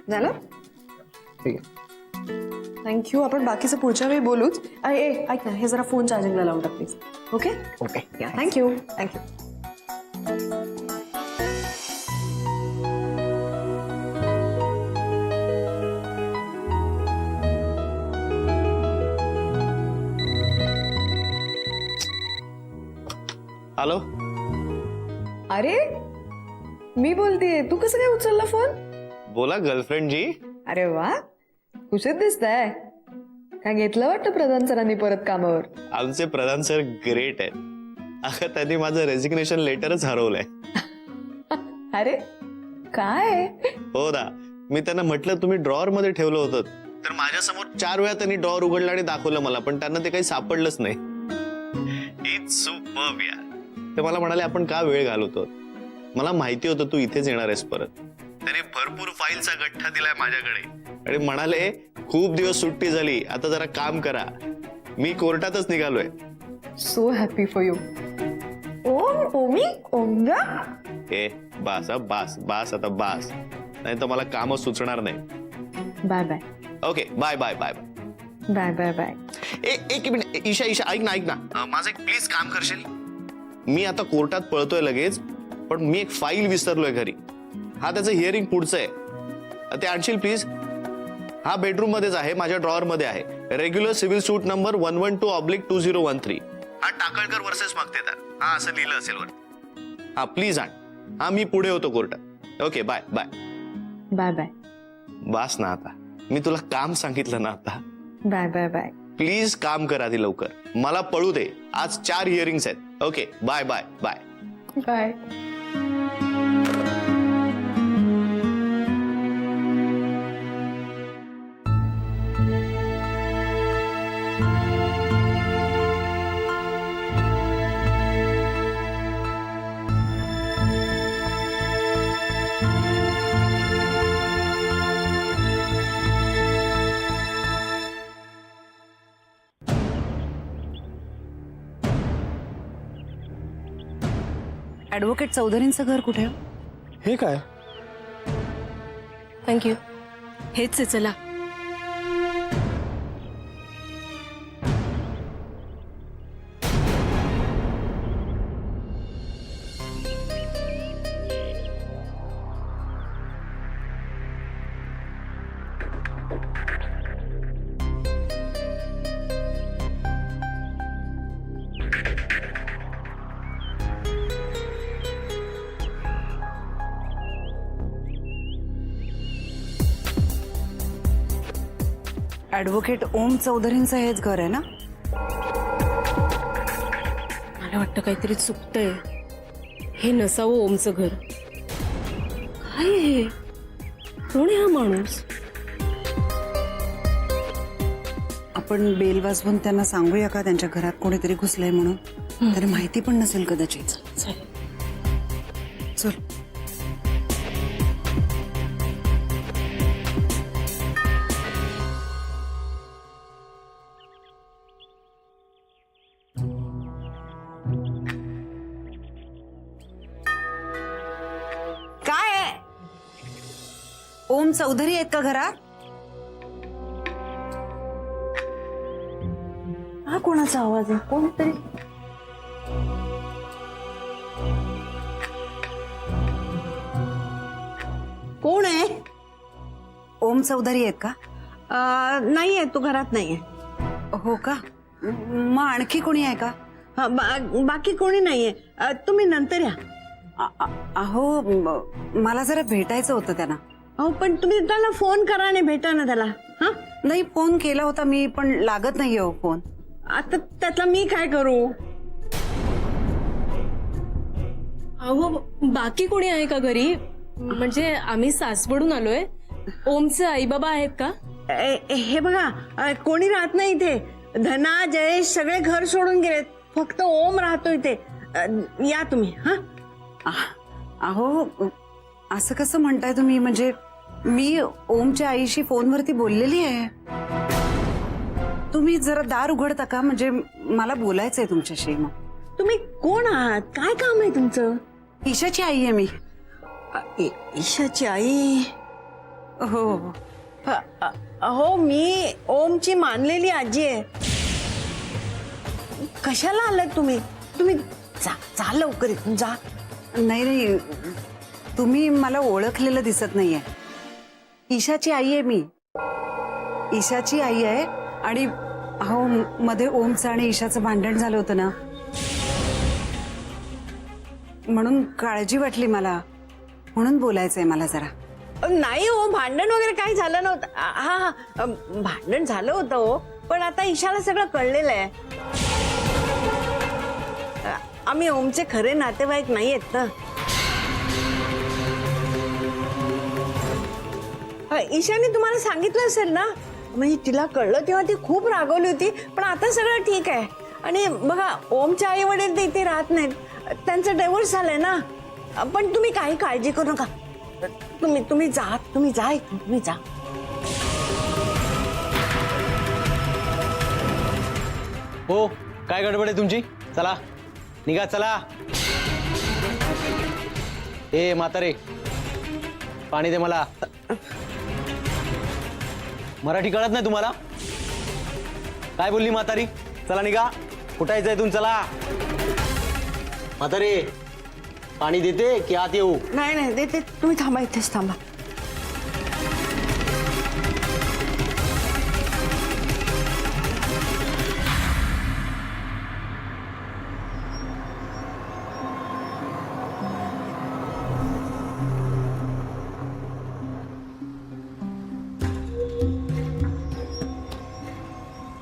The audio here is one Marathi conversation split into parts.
झालं? ठीक आहे. थँक्यू. आपण बाकीचं पुढच्या वेळी बोलूच. ऐक ना, हे जरा फोन चार्जिंगला लावून टाक please. Okay okay. Thank you. Thank you. Hello. अरे मी बोलतेय, तू कसं काय उचलला फोन? बोला गर्लफ्रेंड जी. अरे वा, खुशीत दिसताय. काय घेतलं वाटतं प्रधान सरांनी परत कामावर? आमचे प्रधान सर ग्रेट आहेत. अगं त्यांनी माझं रेजिग्नेशन लेटरच हरवलंय. अरे काय? हो ना, मी त्यांना म्हटलं तुम्ही ड्रॉअर मध्ये ठेवलं होतं, तर माझ्यासमोर 4 वेळा त्यांनी ड्रॉअर उघडलं आणि दाखवलं मला, पण त्यांना ते काही सापडलंच नाही. इट्स सुपर्ब यार. ते मला म्हणाले आपण का वेळ घालवतो, मला माहिती होतं तू इथेच येणार आहेस परत. त्याने भरपूर फाईलचा गठ्ठा दिलाय माझ्याकडे आणि म्हणाले खूप दिवस सुट्टी झाली, आता जरा काम करा. मी कोर्टातच निघालोय. So happy for you. Om Omi ओमगा. ए बास बास बास, आता बास, नाही तर मला कामच सुचणार नाही. Bye bye. Okay bye bye bye bye bye bye. एक मिनिट ईशा ईशा ऐक ना माझं एक प्लीज काम करशील. मी आता कोर्टात पळतोय लगेच, पण मी एक फाईल विसरलोय घरी. हा त्याचं हिअरिंग पुढचं आहे, ते आणशील प्लीज. हा बेडरूम मध्येच आहे, माझ्या ड्रॉअर मध्ये आहे. रेग्युलर सिव्हिल सूट नंबर 112/2013. हा टाकळकर वर्सेस मक्तेदार, हा असं लिहिलं असेल वर. हा प्लीज आण. हा मी पुढे होतो कोर्टात. Okay bye bye bye bye. बास ना, आता मी तुला काम सांगितलं ना, आता बाय बाय बाय. प्लीज काम कर आधी लवकर, मला पळू दे. आज 4 हिअरिंग्स आहेत. Okay bye bye bye bye. Advocate चौधरींचं घर कुठे? हे काय? थँक्यू. हेच आहे, चला. ऍडव्होकेट ओम चौधरींचं हेच घर आहे ना? मला वाटतं काहीतरी चुकतंय. हे नसावं ओमचं घर. काय हे? कोण आहे हा माणूस? आपण बेल वाजवून त्यांना सांगूया का त्यांच्या घरात कोणीतरी घुसलंय म्हणून? त्यांना माहिती पण नसेल कदाचित. चालेल. चल. काय आहे? ओम चौधरी आहेत का घरात? हा कोणाचा आवाज आहे? कोणतरी. कोण आहे? ओम चौधरी आहेत का? नाहीये, तो घरात नाहीये. हो का? मग आणखी कोणी आहे का? बाकी कोणी नाहीये. तुम्ही नंतर या. अहो मला जरा भेटायचं होतं त्यांना. अहो पण तुम्ही त्याला फोन करा आणि भेटा ना त्याला. हा नाही, फोन केला होता मी, पण लागत नाहीये हो फोन. आता त्यातला मी काय करू? अहो बाकी कोणी आहे का घरी? म्हणजे आम्ही सासवडून आलोय. ओमचे आई बाबा आहेत का? हे बघा, कोणी राहत नाही इथे. धना जयेश सगळे घर सोडून गेलेत, फक्त ओम राहतो इथे. या तुम्ही. हा अहो असं कसं म्हणताय तुम्ही? म्हणजे मी ओमच्या आईशी फोनवरती बोललेली आहे. तुम्ही जरा दार उघडता का? म्हणजे मला बोलायचंय तुमच्याशी. मग तुम्ही कोण आहात? काय काम आहे तुमचं? ईशाची आई आहे मी. ईशाची आई? हो हो मी ओमची मानलेली आजी आहे. कशाला आलात तुम्ही? तुम्ही जा लवकर इथून जा. नाही नाही, तुम्ही मला ओळखलेलं दिसत नाहीये. ईशाची आई आहे मी. ईशाची आई आहे. आणि हो, मध्ये ओमचं आणि ईशाचं भांडण झालं होतं ना, म्हणून काळजी वाटली मला, म्हणून बोलायचंय मला जरा. नाही हो, भांडण वगैरे काही झालं नव्हतं. हा भांडण झालं होतं हो, पण आता ईशाला सगळं कळलेलं आहे. आम्ही ओमचे खरे नातेवाईक नाही आहेत ना. ईशाने तुम्हाला सांगितलं असेल ना, म्हणजे तिला कळलं तेव्हा ती खूप रागवली होती, पण आता सगळं ठीक आहे. आणि बघा, ओमचे आई वडील ते इथे राहत नाहीत, त्यांचा डिव्होर्स झालाय ना. पण तुम्ही काही काळजी करू नका. तुम्ही जा इथून, तुम्ही जा. हो, काय गडबड आहे तुमची? चला निघा, चला. ए म्हातारे, पाणी दे मला. मराठी कळत नाही तुम्हाला? काय बोलली म्हातारी? चला निघा, कुठायचंय तुम्ही? चला. म्हातारे, पाणी देते की आत येऊ? नाही देते, तुम्ही थांबा, इथेच थांबा.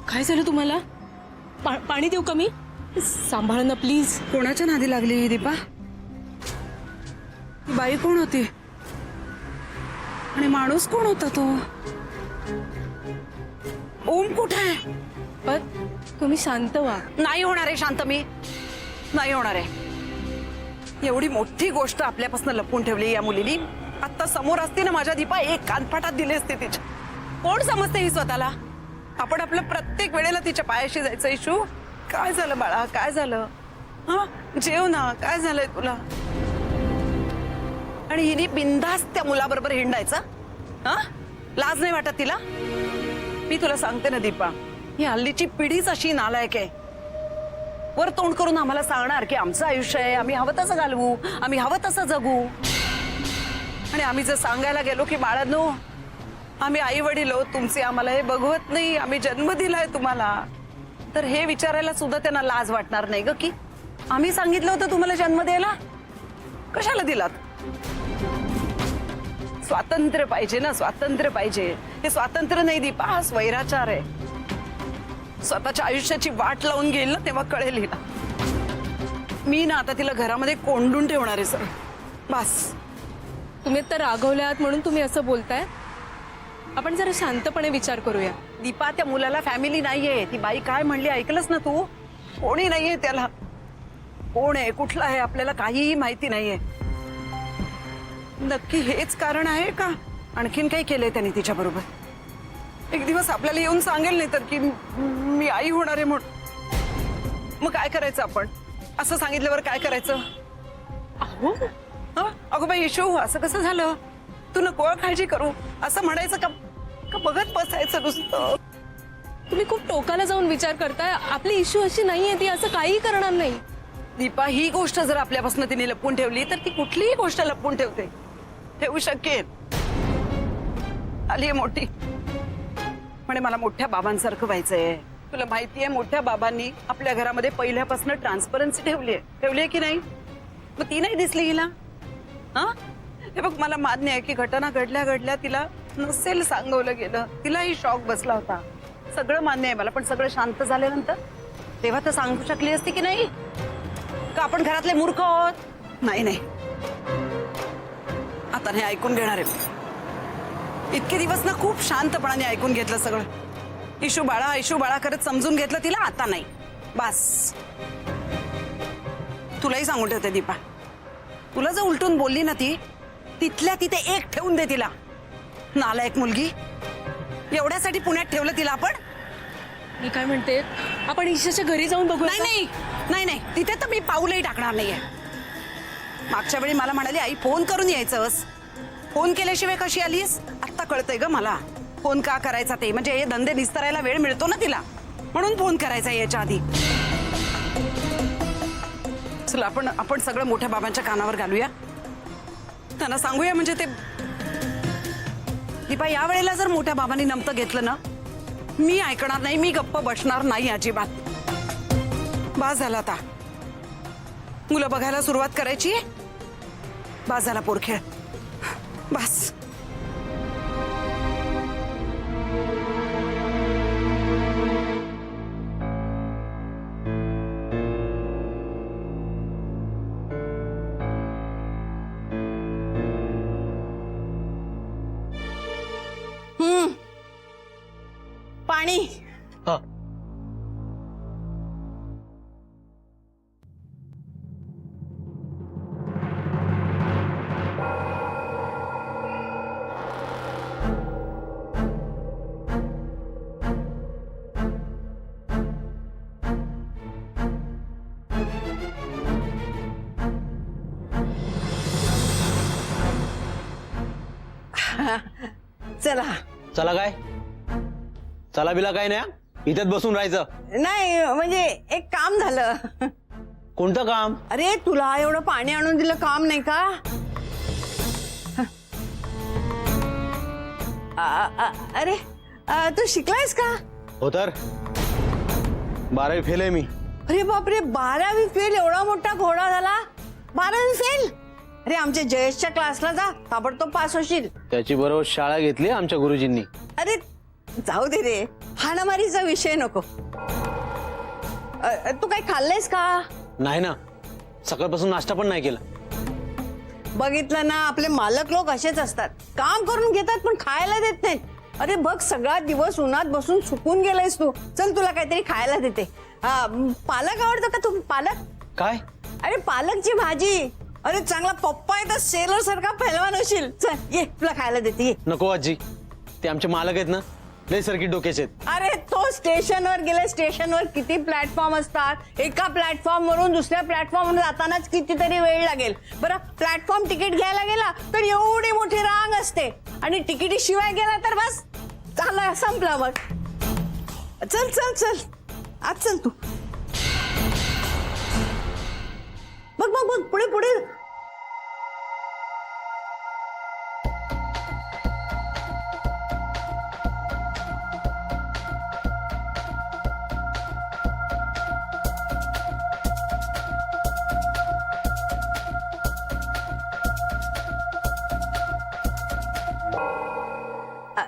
काय झालं तुम्हाला? पाणी देऊ का मी? सांभाळ ना प्लीज. कोणाच्या नादी लागली दीपा? ही बाई कोण होती आणि माणूस कोण होता तो? ओम कुठे आहे? पण तुम्ही शांत व्हा. नाही होणार आहे शांत मी, नाही होणार आहे. एवढी मोठी गोष्ट आपल्यापासून लपवून ठेवली या मुलीने. आता समोर असते ना माझ्या दीपा, एक कानफाटात दिले असते तिच्या. कोण समजते ही स्वतःला? आपण आपलं प्रत्येक वेळेला तिच्या पायाशी जायचं. इशू, काय झालं बाळा, काय झालं? हा, जेव ना, काय झालंय तुला? आणि हिने बिनधास्त त्या मुलाबरोबर हिंडायचं. हा, लाज नाही वाटत तिला? मी तुला सांगते ना दीपा, ही हल्लीची पिढीच अशी नालायक आहे. वर तोंड करून आम्हाला सांगणार की आमचं आयुष्य आहे, आम्ही हवं तसं घालवू, आम्ही हवं तसं जगू. आणि आम्ही जर सांगायला गेलो की बाळांनो, आम्ही आई वडील आहोत तुमचे, आम्हाला हे बघवत नाही, आम्ही जन्म दिलाय तुम्हाला, तर हे विचारायला सुद्धा त्यांना लाज वाटणार नाही ग की आम्ही सांगितलं होतं तुम्हाला जन्म द्यायला, कशाला दिलात? स्वातंत्र्य पाहिजे ना, स्वातंत्र्य पाहिजे. हे स्वातंत्र्य नाही दीपा, हा स्वैराचार आहे. स्वतःच्या आयुष्याची वाट लावून घेईल ना तेव्हा कळेल हिला. मी ना आता तिला घरामध्ये कोंडून ठेवणार आहे सर, बस. तुम्ही तर रागवल्यात म्हणून तुम्ही असं बोलताय. आपण जरा शांतपणे विचार करूया. दीपा, त्या मुलाला फॅमिली नाहीये. ती बाई काय म्हणली ऐकलंस ना तू? कोणी नाहीये त्याला. कोण आहे, कुठला आहे, आपल्याला काहीही माहिती नाहीये. नक्की हेच कारण आहे का? आणखीन काही केलंय त्याने तिच्या बरोबर? एक दिवस आपल्याला येऊन सांगेल नाही तर की मी आई होणार आहे म्हणून. मग काय करायचं आपण? असं सांगितल्यावर काय करायचं? अहो, अगो बाई इशू, असं कसं झालं? तू नको काळजी करू असं म्हणायचं का? बघत बसायचं नुसतं? तुम्ही खूप टोकाला जाऊन विचार करताय. आपली इश्यू अशी नाहीये, ती असं काही करणार नाही. दीपा, ही गोष्ट जर आपल्यापासून तिने लपवून ठेवली तर ती कुठलीही गोष्ट लपवून ठेवू शकेल. आलीये मोठी, म्हणे मला मोठ्या बाबांसारखं व्हायचंय. तुला माहितीये, मोठ्या बाबांनी आपल्या घरामध्ये पहिल्यापासून ट्रान्सपरन्सी ठेवलीये की नाही? मग ती नाही दिसली हिला? हा, हे बघ, मला मान्य आहे की घटना घडल्या तिला नसेल सांगवलं गेलं, तिलाही शॉक बसला होता, सगळं मान्य आहे मला. पण सगळं शांत झाल्यानंतर तेव्हा तर सांगू शकली असती की नाही? का आपण घरातले मूर्ख आहोत? नाही, आता हे ऐकून घेणार आहे. इतके दिवस ना खूप शांतपणाने ऐकून घेतलं सगळं. इशू बाळा करत समजून घेतलं तिला. आता नाही, बस. तुलाही सांगून ठेवते दीपा, तुला जर उलटून बोलली ना ती, तिथल्या तिथे एक ठेवून दे तिला. नालायक मुलगी, एवढ्यासाठी पुण्यात ठेवलं तिला आपण. मी काय म्हणते, आपण ईशाच्या घरी जाऊन बघूया का? नाही, तिथे तर मी पाऊलही टाकणार नाहीये. मागच्या वेळी मला म्हणाली आई फोन करून यायचंस, फोन केल्याशिवाय कशी आलीस? आत्ता कळतंय ग मला फोन का करायचा ते. म्हणजे हे धंदे निस्तरायला वेळ मिळतो ना तिला, म्हणून फोन करायचा याच्या आधी. चला आपण सगळं मोठ्या बाबांच्या कानावर घालूया, त्यांना सांगूया. म्हणजे ते दीपा, या वेळेला जर मोठ्या बाबांनी नमतं घेतलं ना, मी ऐकणार नाही, मी गप्प बसणार नाही अजिबात. बास झाला आता, मुलं बघायला सुरुवात करायची. बास झाला पोरखेळ, बास. पाणी. हा. चला. चला काय? चला बिला काय नाही, इथेच बसून राहायचं. नाही म्हणजे एक काम झालं. कोणतं काम? अरे तुला एवढं पाणी आणून दिलं, काम नाही का? अरे तू शिकलायस का? हो तर 12वी फेल आहे मी. अरे बापरे, 12वी फेल. एवढा मोठा घोडा झाला, 12वी फेल. अरे आमच्या जयेशच्या क्लासला जा, ताबडतोब पास होशील. त्याची बरोबर शाळा घेतली आमच्या गुरुजींनी. अरे जाऊ दे रे, हाणामारीचा विषय नको. तू काही खाल्लंयस का? नाही ना, सकाळपासून नाश्ता पण नाही केला. बघितलं ना, आपले मालक लोक असेच असतात, काम करून घेतात पण खायला देत नाहीत. अरे बघ, सगळा दिवस उन्हात बसून सुकून गेलायस तू. चल तुला काहीतरी खायला देते. पालक आवडतं का? तू पालक? काय? अरे पालकची भाजी. अरे चांगला पप्पा आहे तर सेलर सारखा पहलवान होशील. चल ये, तुला खायला देते, ये. नको आजी, ते आमचे मालक आहेत ना, लय सर्किट डोक्याचे आहेत. अरे तो स्टेशनवर गेले. स्टेशनवर किती प्लॅटफॉर्म असतात, एका प्लॅटफॉर्म वरून दुसऱ्या प्लॅटफॉर्म जातानाच कितीतरी वेळ लागेल. बरं, प्लॅटफॉर्म तिकीट घ्यायला गेला तर एवढी मोठी रांग असते, आणि तिकिटी शिवाय गेला तर बस झाला, संपला. मग चल चल चल, आज चल तू. बघ बघ बघ, पुढे पुढे.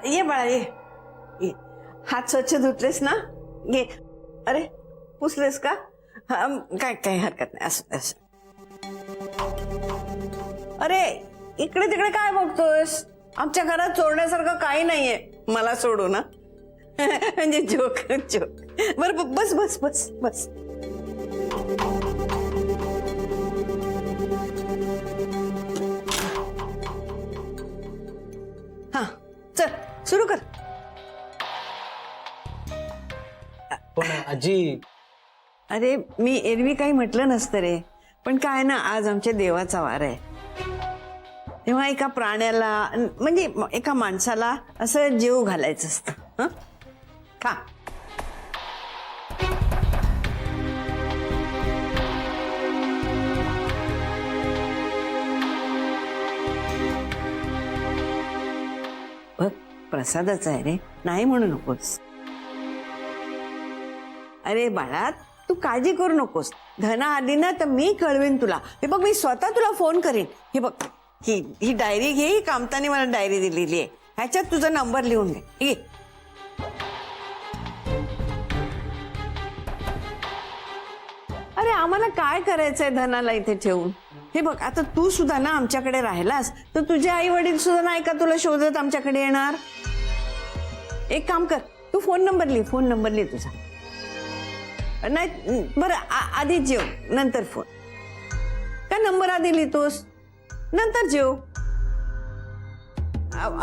ये बाळा, ये. हात स्वच्छ धुतलेस ना? घे. अरे पुसलेस का? काय काय हरकत नाही, असं असं. अरे इकडे तिकडे काय बघतोस? आमच्या घरात चोरण्यासारखं काही नाहीये, मला सोडू ना. म्हणजे जोक जोक. बरं बस बस बस बस. हा चल सुरू कर. पण आजी, अरे मी एरवी काही म्हटलं नसतं रे, पण काय ना, आज आमच्या देवाचा वार आहे, तेव्हा एका प्राण्याला म्हणजे एका माणसाला असं जीव घालायचं असतं. हं? खा. बघ, प्रसादाचा आहे रे, नाही म्हणू नकोस. अरे बाळा, तू काळजी करू नकोस. धना आली ना तर मी कळवेन तुला. हे बघ, मी स्वतः तुला फोन करीन. हे बघ, ही डायरी घे. ही कामताने मला डायरी दिलेली आहे, ह्याच्यात तुझा नंबर लिहून घे. अरे आम्हाला काय करायचंय धनाला इथे ठेवून? हे बघ, आता तू सुद्धा ना आमच्याकडे राहिलास तर तुझे आई वडील सुद्धा नाही का तुला शोधत आमच्याकडे येणार? एक काम कर, तू फोन नंबर लिह. फोन नंबर लिह तुझा. नाही बरं, आधी जेव नंतर फोन. का नंबर आधी लिहितोस, नंतर जेव.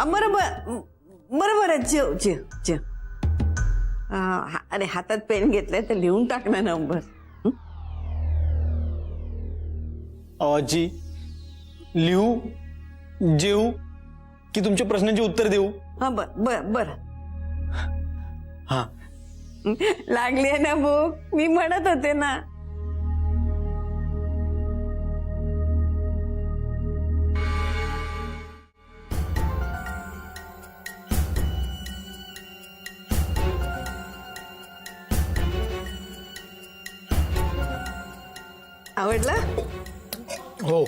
बरोबर बरोबर, जेव जेव जेव. अरे हातात पेन घेतलाय तर लिहून टाक ना नंबर. आजी, लिहू, जेऊ, की तुमच्या प्रश्नांची उत्तर देऊ? हा बर हा. लागली आहे ना भूक, मी म्हणत होते ना. आवडला? हो.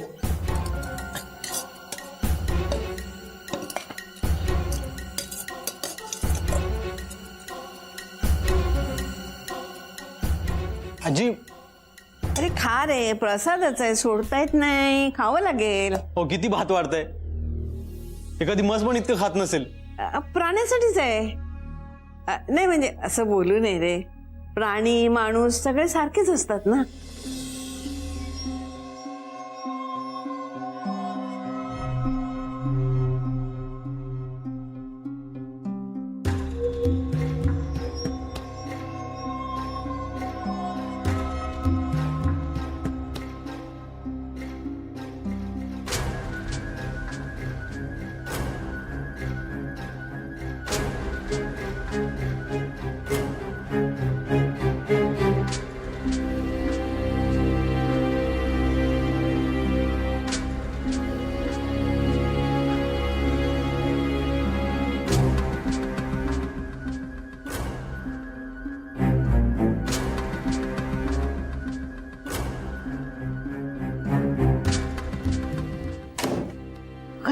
आजी, अरे खा रे, प्रसादच आहे, सोडता येत नाही, खावं लागेल. हो किती भात वाढतंय. एखादी मस पण इतकं खात नसेल. प्राण्यासाठीच आहे. नाही म्हणजे असं बोलू नये रे, प्राणी माणूस सगळे सारखेच असतात ना.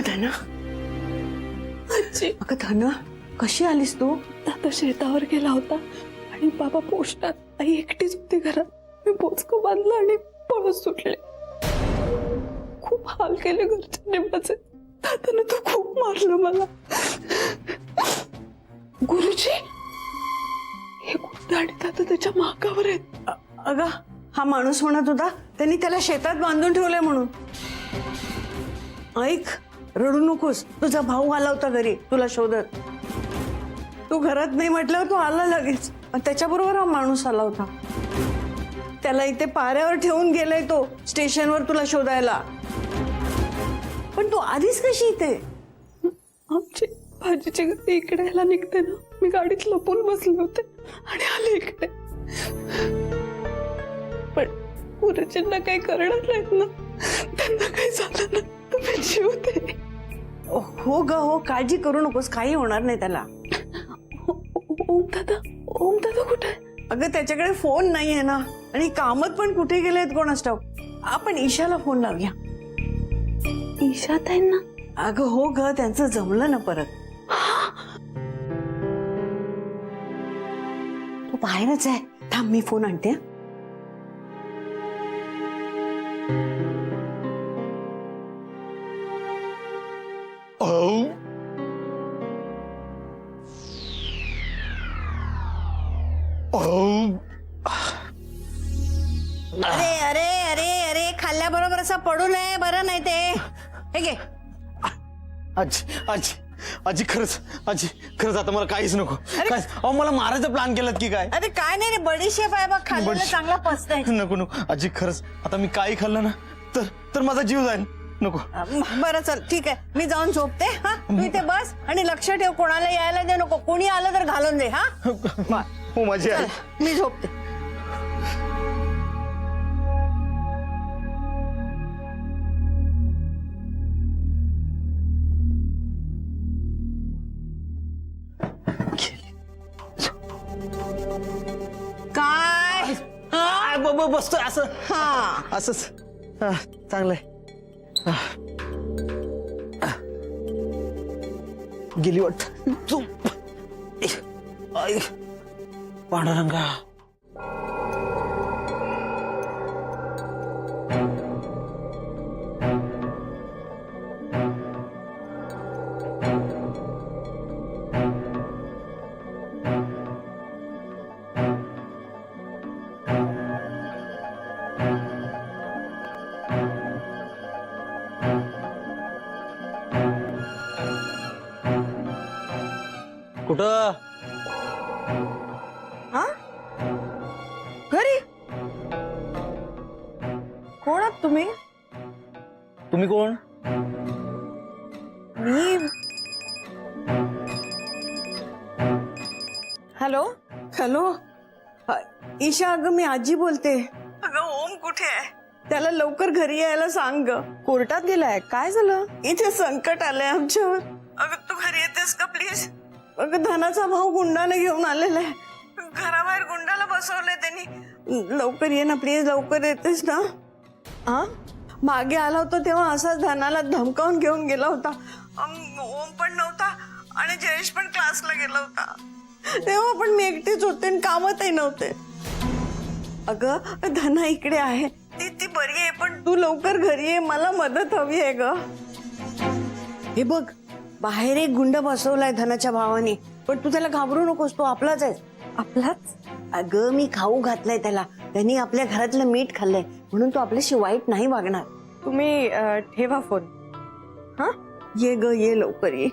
धना, अगं धना, कशी आलीस तू? आता शेतावर गेला होता आणि बाबा पोस्टात, आई एकटीच होती घरात. मी बोचकं बांधलं आणि पळत सुटले. खूप हाल केले घरच्यांनी माझे. दादानं तो खूप मारलं मला. गुरुजी, हे गुरुजी आणि दादा त्याच्या मागावर आहेत. अगं हा माणूस म्हणत होता त्यांनी त्याला शेतात बांधून ठेवलंय म्हणून. ऐक, रडू नकोस, तुझा भाऊ आला होता घरी तुला शोधत. तू घरात नाही म्हटल्यावर तो आला लगेच. त्याच्याबरोबर हा माणूस आला होता. त्याला इथे पाऱ्यावर ठेवून गेलाय तो स्टेशनवर तुला शोधायला. पण तू आधीच कशी इथे? आमची भाजीची गाडी इकडे यायला निघते ना, मी गाडीत लपून बसले होते आणि आले इकडे. पण गुरुजींना काही करणार नाहीत ना, त्यांना काही झालं ना तुम्ही जीव दे. हो ग हो, काळजी करू नकोस, काही होणार नाही त्याला. ओम दादा कुठे? अगं त्याच्याकडे फोन नाहीये ना, आणि कामत पण कुठे गेलेत कोणास ठाऊक. आपण ईशाला फोन लावूया. ईशात आहे ना? अगं हो ग, त्यांचं जमलं ना परत. तू बाहेरच आहे, थांब मी फोन आणते. अरे अरे अरे अरे, खाल्ल्याबरोबर असं पडू नये, बरं नाही ते. हे घे. आजी खरंच आता मला काहीच नको. काय अहो, मला मारायचा प्लॅन केलात की काय? अरे काय नाही रे, बडीशेप आहे बघ, खाल्लेलं चांगला पचतंय. नको आजी, खरंच आता मी काही खाल्लं ना तर माझा जीव जाईल. नको. बरं चल ठीक आहे, मी जाऊन झोपते. हा तू इथे बस आणि लक्ष ठेव, कोणाला यायला दे नको. कोणी आलं तर घालून दे. हा हो माझी आई. मी झोपते. काय बसतोय असं. हा असंच चांगलंय. गेली वाटत झोप. आई पांडुरंगा. कुठं? हा घरी. कोण आहात तुम्ही? तुम्ही कोण? मी हॅलो हॅलो ईशा, अगं मी आजी बोलते. अगं ओम कुठे आहे? त्याला लवकर घरी यायला सांग ग. कोर्टात गेलाय, काय झालं? इथे संकट आलंय आमच्यावर. अगं तू घरी येतेस का प्लीज? अगं धनाचा भाऊ गुंडाने घेऊन आलेला आहे. घराबाहेर गुंडाला बसवलंय त्यांनी. लवकर ये ना प्लीज, लवकर येतेस ना? हा, मागे आला होता तेव्हा असाच धनाला धमकावून घेऊन गेला होता. ओम पण नव्हता आणि जयेश पण क्लासला गेला होता. तेव्हा पण मी एकटीच होते आणि कामातही नव्हते. अगं धना इकडे आहे, ती बरी आहे, पण तू लवकर घरी ये, मला मदत हवी आहे ग. हे बघ, बाहेर एक गुंड बसवलाय धनाच्या भावाने, पण तू त्याला घाबरू नकोस, तो आपलाच आहे. आपलाच? अगं मी खाऊ घातलाय त्याला, त्यांनी आपल्या घरातलं मीठ खाल्लंय, म्हणून तो आपल्याशी वाईट नाही वागणार. तुम्ही ठेवा फोन. हा, ये ग ये, लवकर ये.